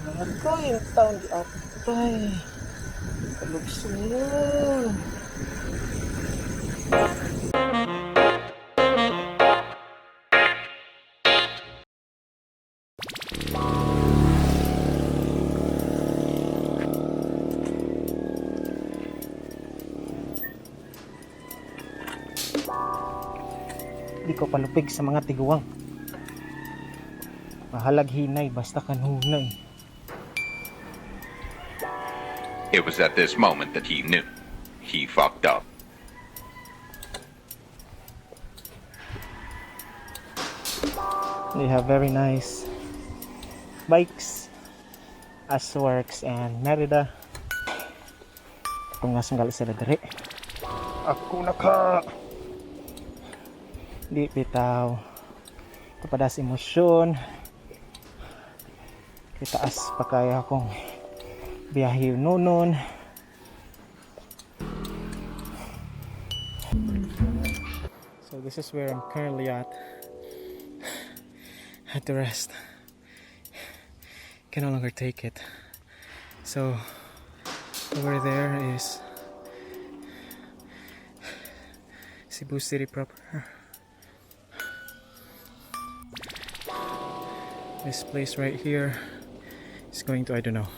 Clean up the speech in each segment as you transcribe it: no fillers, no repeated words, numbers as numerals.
Ako yung taon di atay. Kalugsunod. Di ko palupig sa mga tiguang. Mahalag hinay basta kanhunay. It was at this moment that he knew. He fucked up. They have very nice bikes, Asworks and Merida. Kung nasanggal sila dali. Ako na ka! Di bitaw. Kapadas emosyon. Kitaas pa kaya akong biyahe noon. So this is where I'm currently at the rest. Can no longer take it. So over there is Cebu City proper. This place right here is going to, I don't know.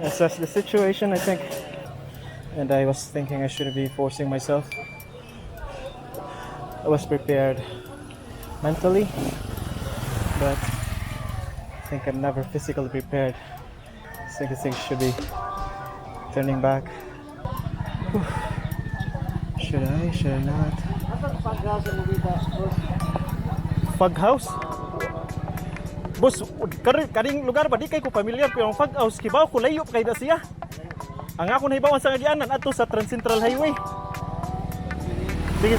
Assess the situation, I think, and I was thinking I shouldn't be forcing myself. I was prepared mentally, but I think I'm never physically prepared. So I think I should be turning back. Whew. Should I not? Fog house? Boss, karing lugar ba di kay ko pamilyar ko yung fog house kibaw ko layo pa kay da siya. Ang ako nahibawan sa kagianan ato sa Trans Central Highway. Sige.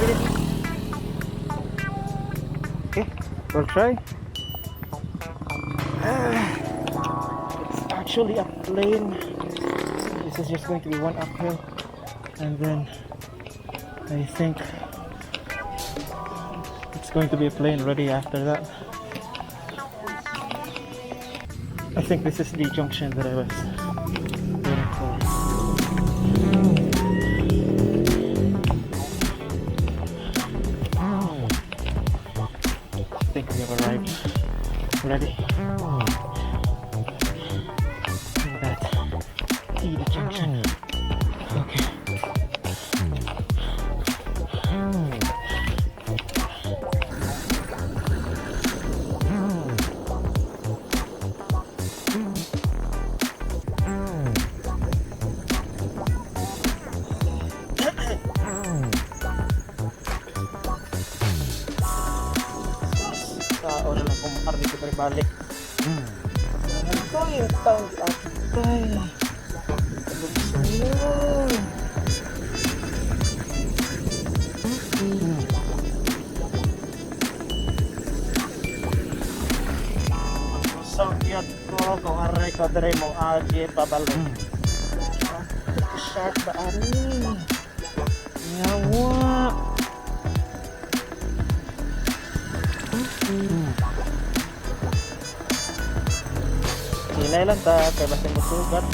Okay, we'll try. It's actually a plane. This is just going to be one uphill, and then I think it's going to be a plane ready after that. I think this is the junction that I was waiting for. I think we have arrived. Ready? That the junction. Okay. Oras na kung makarni ko tayo balik. Ito yung taon di atay. Kalugsunod. Sakyat ko kung aray ko dere mong agi pabalik. Sharp ba ari? Yawa. Hinay lang ta, kaya basta masugat.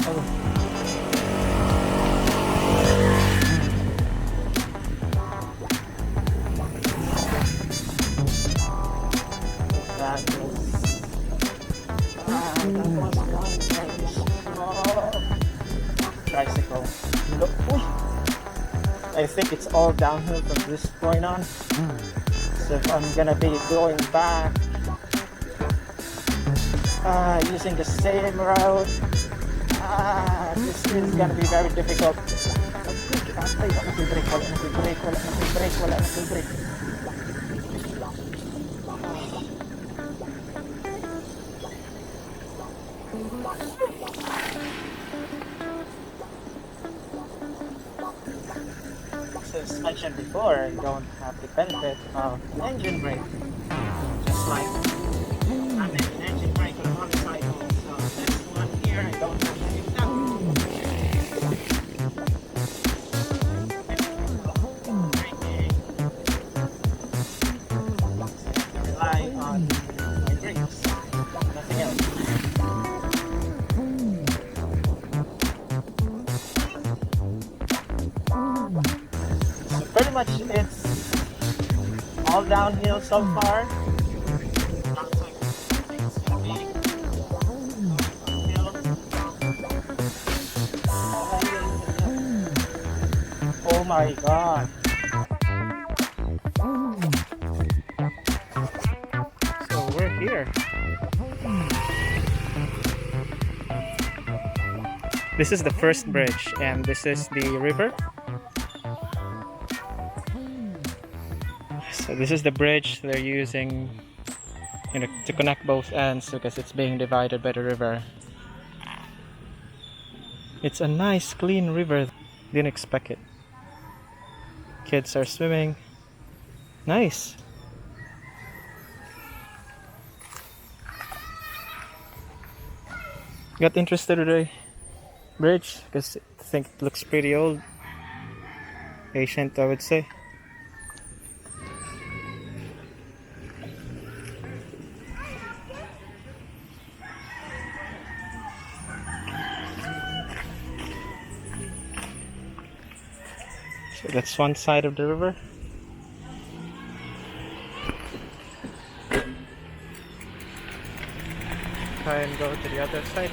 Tricycle. Uy! I think it's all downhill from this point on. So if I'm gonna be going back using the same route, this is gonna be very difficult. Wala na brake. So as mentioned before, you don't have the benefit of engine brake, just like I'm an engine brake on a motorcycle. So this one here, I don't have to use that. Braking. much it's all downhill so far. Oh my god. So we're here. This is the first bridge and this is the river. So this is the bridge they're using, you know, to connect both ends because it's being divided by the river. It's a nice clean river. Didn't expect it. Kids are swimming. Nice. Got interested in the bridge because I think it looks pretty old. Ancient, I would say. So that's one side of the river. Try and go to the other side.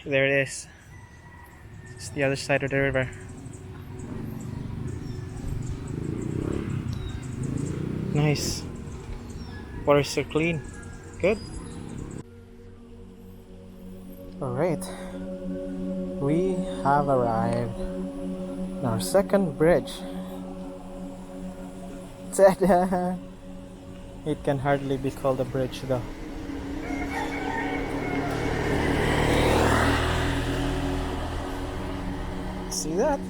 There it is. It's the other side of the river. Nice. Water's so clean. Good. Alright. We have arrived on our second bridge. Ta-da! It can hardly be called a bridge though. See that?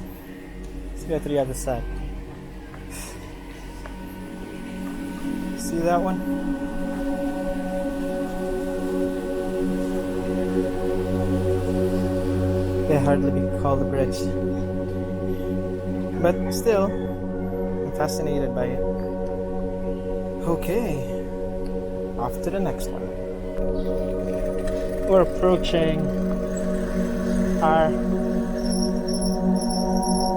Let's go to the other side. See that one? Can hardly be called a bridge. But still, I'm fascinated by it. Okay, off to the next one. We're approaching our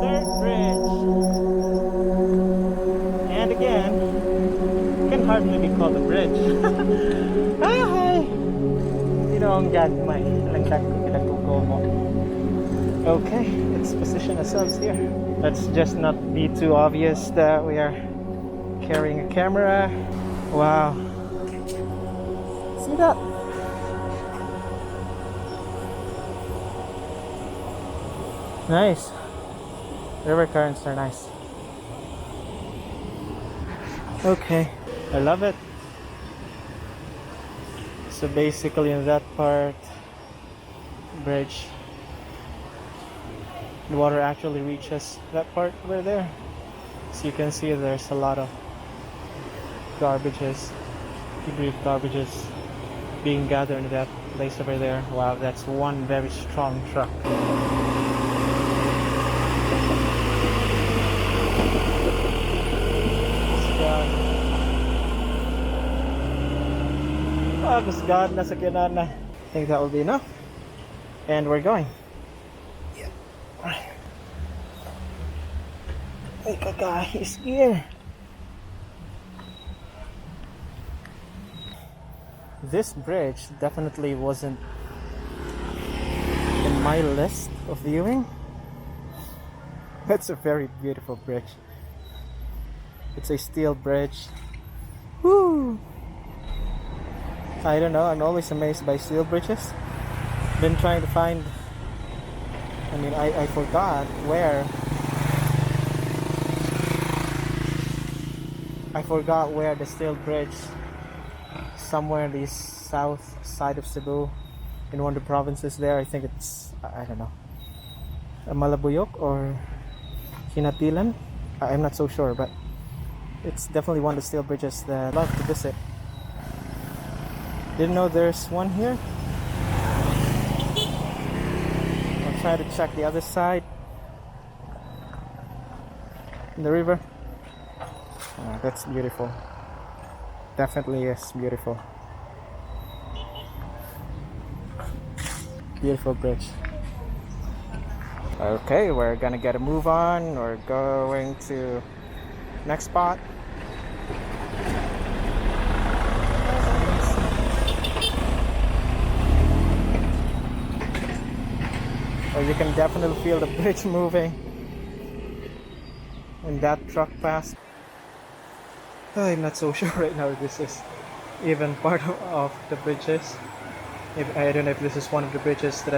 third bridge. And again, it can hardly be called a bridge. Hi! You know, ang gagmay. Langkag ko pinatuko mo. Okay, let's position ourselves here. Let's just not be too obvious that we are carrying a camera. Wow. See that? Nice. River currents are nice. Okay, I love it. So basically in that part, bridge, the water actually reaches that part over there. So you can see there's a lot of garbages, debris garbages being gathered in that place over there. Wow, that's one very strong truck. God, nasa kainan na. I think that will be enough. And we're going. Yeah. Alright. Hey, guys, here. This bridge definitely wasn't in my list of viewing. That's a very beautiful bridge. It's a steel bridge. Woo! I don't know, I'm always amazed by steel bridges. Been trying to find, I forgot where. I forgot where the steel bridge, somewhere in the south side of Cebu, in one of the provinces there. I think it's, I don't know, Malabuyok or Hinatilan. I'm not so sure, but it's definitely one of the steel bridges that I love to visit. Didn't know there's one here. I'll try to check the other side. In the river. Oh, that's beautiful. Definitely is beautiful. Beautiful bridge. Okay, we're gonna get a move on. We're going to next spot. Oh, you can definitely feel the bridge moving when that truck passed. I'm not so sure right now if this is even part of the bridges. If I don't know if this is one of the bridges that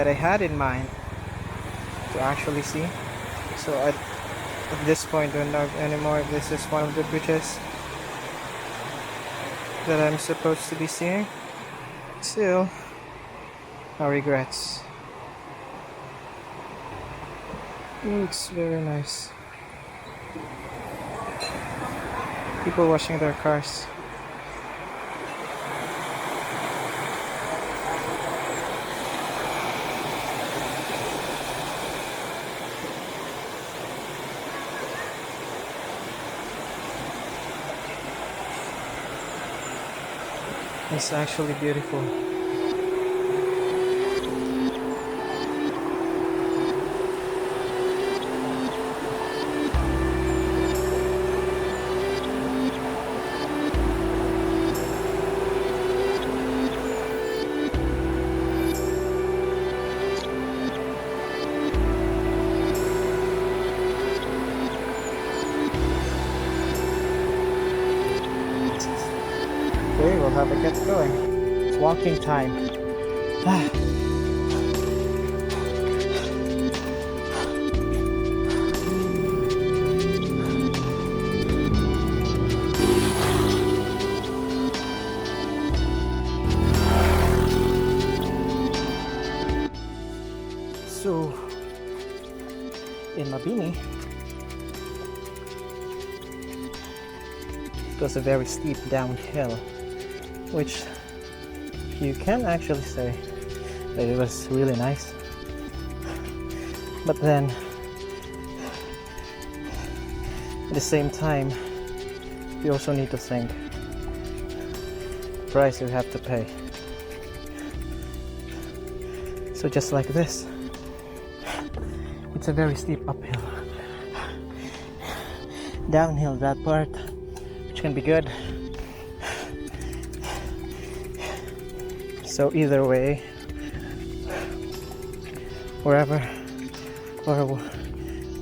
I had in mind to actually see. So at this point, I don't know anymore if this is one of the bridges that I'm supposed to be seeing. Still, no regrets. It's very nice. People washing their cars. It's actually beautiful. Okay, we'll have to get going. It's walking time. So, in Mabini, it was a very steep downhill, which you can actually say that it was really nice. But then at the same time, you also need to think the price you have to pay. So just like this, it's a very steep uphill. Downhill, that part, which can be good. So either way, wherever or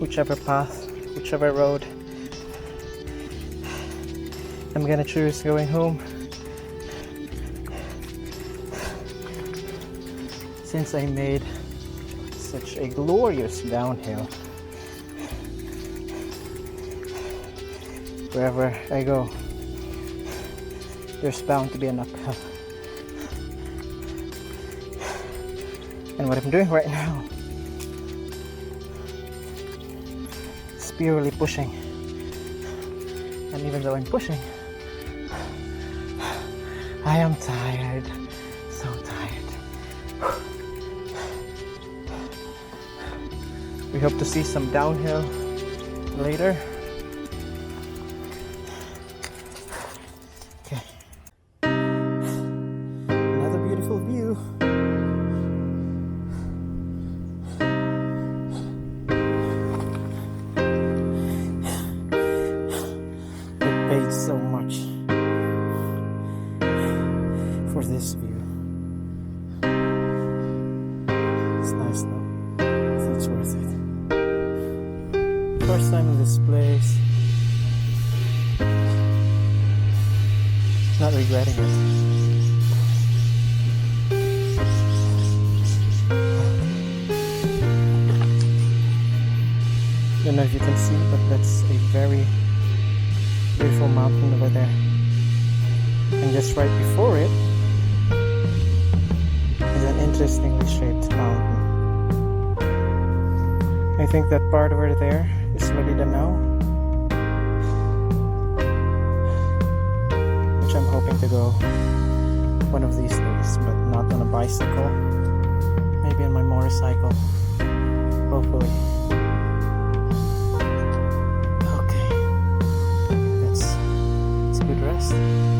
whichever path, whichever road, I'm gonna choose going home, since I made such a glorious downhill. Wherever I go, there's bound to be an uphill. And what I'm doing right now is purely pushing. And even though I'm pushing, I am tired. So tired. We hope to see some downhill later. Okay. Another beautiful view. Paid so much for this view. It's nice though, so it's worth it. First time in this place, not regretting it. Don't know if you can see, but that's a very beautiful mountain over there, and just right before it is an interestingly shaped mountain. I think that part over there is Binaliw, which I'm hoping to go one of these days, but not on a bicycle, maybe on my motorcycle, hopefully.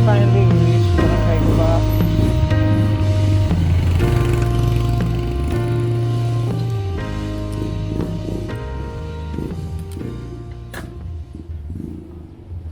Finally